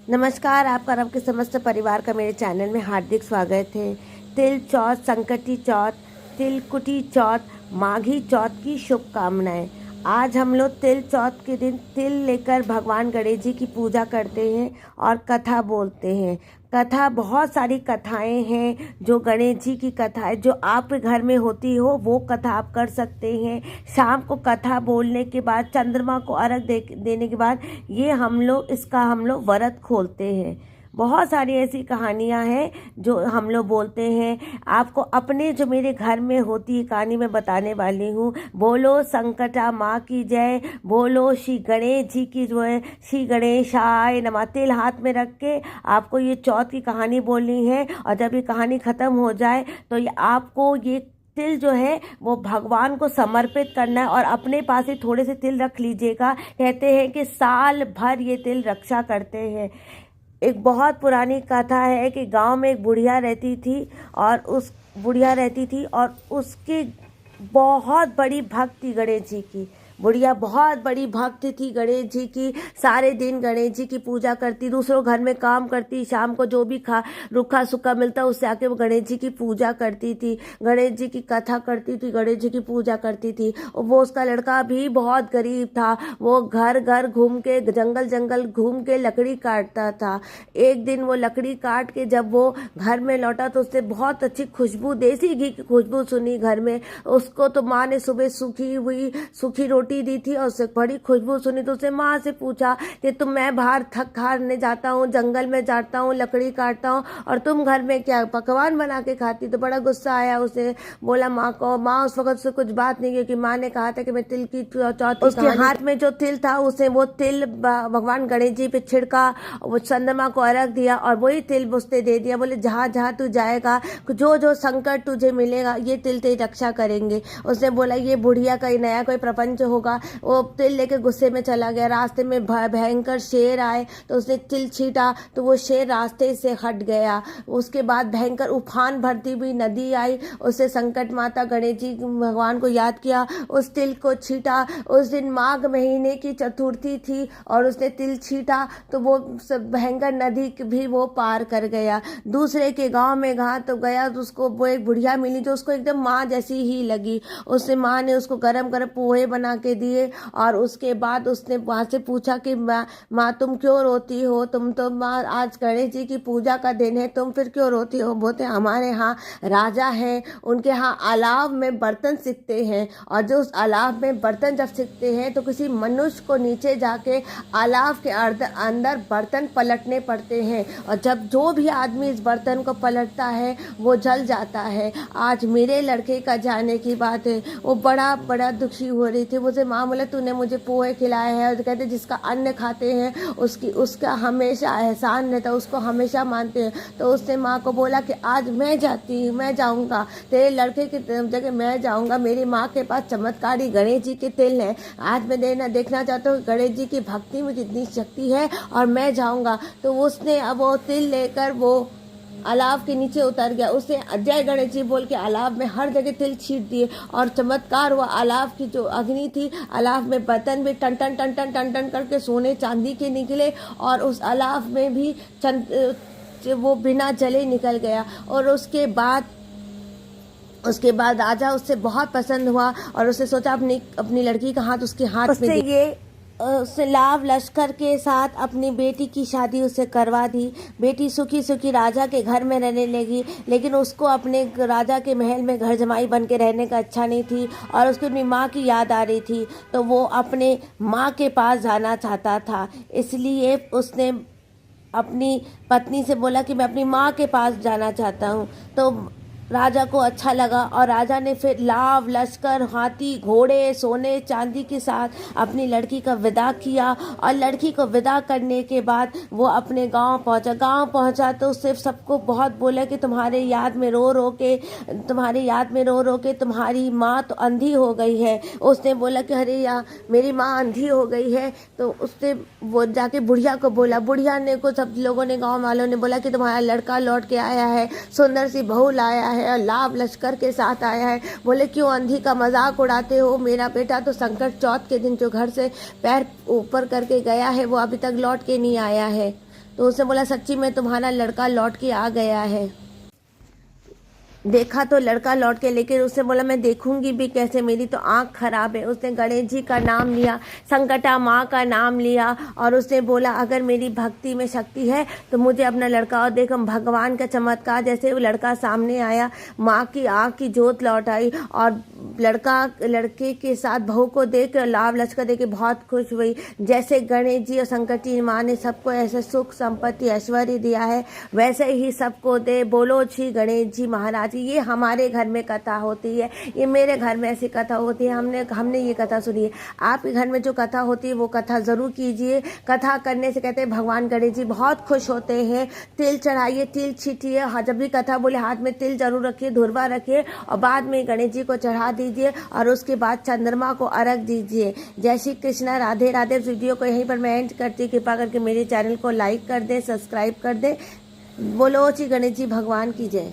नमस्कार, आपका रब के समस्त परिवार का मेरे चैनल में हार्दिक स्वागत है। तिल चौथ, संकटी चौथ, तिलकुटी चौथ, माघी चौथ की शुभकामनाएं। आज हम लोग तिल चौथ के दिन तिल लेकर भगवान गणेश जी की पूजा करते हैं और कथा बोलते हैं। कथा, बहुत सारी कथाएं हैं जो गणेश जी की कथा है, जो आपके घर में होती हो वो कथा आप कर सकते हैं। शाम को कथा बोलने के बाद, चंद्रमा को अर्घ देने के बाद ये हम लोग व्रत खोलते हैं। बहुत सारी ऐसी कहानियां हैं जो हम लोग बोलते हैं। आपको अपने जो मेरे घर में होती है कहानी मैं बताने वाली हूँ। बोलो संकटा माँ की जय, बोलो श्री गणेश जी की जो है, श्री गणेशाय नमः। तिल हाथ में रख के आपको ये चौथ की कहानी बोलनी है और जब ये कहानी ख़त्म हो जाए तो ये आपको ये तिल जो है वो भगवान को समर्पित करना है और अपने पास ही थोड़े से तिल रख लीजिएगा। कहते हैं कि साल भर ये तिल रक्षा करते हैं। एक बहुत पुरानी कथा है कि गांव में एक बुढ़िया रहती थी और उसकी बहुत बड़ी भक्ति गणेश जी की। बुढ़िया बहुत बड़ी भक्त थी गणेश जी की। सारे दिन गणेश जी की पूजा करती, दूसरों घर में काम करती, शाम को जो भी रूखा सूखा मिलता उससे आके वो गणेश जी की पूजा करती थी, गणेश जी की कथा करती थी, गणेश जी की पूजा करती थी। वो उसका लड़का भी बहुत गरीब था। वो घर घर घूम के, जंगल जंगल घूम के लकड़ी काटता था। एक दिन वो लकड़ी काट के जब वो घर में लौटा तो उससे बहुत अच्छी खुशबू, देसी घी की खुशबू सुनी घर में। उसको तो माँ ने सुबह सूखी रोटी दी थी और उससे बड़ी खुशबू सुनी तो उसने माँ से पूछा कि मैं बाहर थक हारने जाता हूँ, जंगल में जाता हूँ, लकड़ी काटता हूँ और तुम घर में क्या पकवान बना के खाती। तो बड़ा गुस्सा आया उसे। बोला माँ को। माँ उस वक्त से कुछ बात नहीं, क्योंकि माँ ने कहा था कि मैं तिल की चौथ, उसके हाथ में जो तिल था उसे वो तिल भगवान गणेश जी पे छिड़का, वो चंद्रमा को अर्घ दिया और वही तिल उसने दे दिया। बोले जहाँ जहाँ तू जाएगा, जो जो संकट तुझे मिलेगा ये तिल तेरी रक्षा करेंगे। उसने बोला ये बुढ़िया का नया कोई प्रपंच होगा। वो तिल लेके गुस्से में चला गया। रास्ते में भयंकर शेर आए तो उसने तिल छीटा तो वो शेर रास्ते से हट गया। उसके बाद भयंकर उफान भरती हुई नदी आई। उससे संकट माता गणेश जी भगवान को याद किया, उस तिल को छीटा। उस दिन माघ महीने की चतुर्थी थी और उसने तिल छीटा तो वो भयंकर नदी भी वो पार कर गया। दूसरे के गांव में तो गया तो उसको वो एक बुढ़िया मिली जो उसको एकदम माँ जैसी ही लगी। उससे माँ ने उसको गरम गरम पोहे बना के दिए और उसके बाद उसने वहाँ से पूछा कि माँ तुम क्यों रोती हो, तुम तो माँ आज गणेश जी की पूजा का दिन है, तुम फिर क्यों रोती हो। बोलते हमारे यहाँ राजा हैं, उनके यहाँ अलाव में बर्तन सिकते हैं और जो उस अलाव में बर्तन जब सिकते हैं तो किसी मनुष्य को नीचे जाके अलाव के अंदर बर्तन पलटने पड़ते हैं और जब जो भी आदमी इस बर्तन को पलटता है वो जल जाता है। आज मेरे लड़के का जाने की बात है। वो बड़ा बड़ा दुखी हो रही थी। मुझे माँ बोले तूने मुझे पोहे खिलाए हैं और कहते जिसका अन्न खाते हैं उसका हमेशा एहसान रहता है, उसको हमेशा मानते हैं। तो उसने माँ को बोला कि आज मैं जाऊँगा तेरे लड़के की जगह मैं जाऊँगा। मेरी माँ के पास चमत्कारी गणेश जी के तिल हैं। आज मैं देखना चाहता हूँ गणेश जी की भक्ति में कितनी शक्ति है और मैं जाऊँगा। तो उसने अब वो तिल लेकर वो अलाव के नीचे उतर गया। उसने जय गणेश जी बोल के अलाव में हर जगह तिल छीट दिए और चमत्कार हुआ। अलाव की जो अग्नि थी, अलाव में बर्तन भी टन टन टन टन टन टन करके सोने चांदी के निकले और उस अलाव में भी वो बिना जले निकल गया। और उसके बाद राजा उससे बहुत पसंद हुआ और उसने सोचा अपनी लड़की का हाथ उसके हाथ में ये उसने लाव लश्कर के साथ अपनी बेटी की शादी उससे करवा दी। बेटी सुखी सुखी राजा के घर में रहने लगी, लेकिन उसको अपने राजा के महल में घर जमाई बन के रहने का अच्छा नहीं थी और उसको अपनी माँ की याद आ रही थी। तो वो अपने माँ के पास जाना चाहता था, इसलिए उसने अपनी पत्नी से बोला कि मैं अपनी माँ के पास जाना चाहता हूँ। तो राजा को अच्छा लगा और राजा ने फिर लाव लश्कर, हाथी घोड़े, सोने चांदी के साथ अपनी लड़की का विदा किया। और लड़की को विदा करने के बाद वो अपने गांव पहुंचा तो सिर्फ सबको बहुत बोला कि तुम्हारी याद में रो रो के तुम्हारी माँ तो अंधी हो गई है। उसने बोला कि अरे यार मेरी माँ अंधी हो गई है। तो उसने वो जाके बुढ़िया को बोला। बुढ़िया ने को सब लोगों ने, गाँव वालों ने बोला कि तुम्हारा लड़का लौट के आया है, सुंदर सी बहू लाया है और लाव लश्कर के साथ आया है। बोले क्यों अंधी का मजाक उड़ाते हो, मेरा बेटा तो संकट चौथ के दिन जो घर से पैर ऊपर करके गया है वो अभी तक लौट के नहीं आया है। तो उसने बोला सच्ची में तुम्हारा लड़का लौट के आ गया है। देखा तो लड़का लौट के, लेकिन उसने बोला मैं देखूंगी भी कैसे, मेरी तो आंख खराब है। उसने गणेश जी का नाम लिया, संकटा माँ का नाम लिया और उसने बोला अगर मेरी भक्ति में शक्ति है तो मुझे अपना लड़का, और देखो भगवान का चमत्कार, जैसे वो लड़का सामने आया, माँ की आंख की जोत लौट आई और लड़के के साथ बहू को देख लाभ लश्कर देख के बहुत खुश हुई। जैसे गणेश जी और संकटी माँ ने सबको ऐसे सुख संपत्ति ऐश्वर्य दिया है, वैसे ही सबको दे। बोलो श्री गणेश जी महाराज। ये हमारे घर में कथा होती है, ये मेरे घर में ऐसी कथा होती है, हमने ये कथा सुनी है। आपके घर में जो कथा होती है वो कथा ज़रूर कीजिए। कथा करने से कहते हैं भगवान गणेश जी बहुत खुश होते हैं। तिल चढ़ाइए, तिल छीटिए, जब भी कथा बोले हाथ में तिल जरूर रखिए, धुरवा रखिए और बाद में गणेश जी को चढ़ा दीजिए और उसके बाद चंद्रमा को अर्घ दीजिए। जय श्री कृष्णा, राधे राधे। इस वीडियो को यहीं पर मैं एंड करती, कृपा करके मेरे चैनल को लाइक कर दें, सब्सक्राइब कर दें। बोलो श्री गणेश जी भगवान की जय।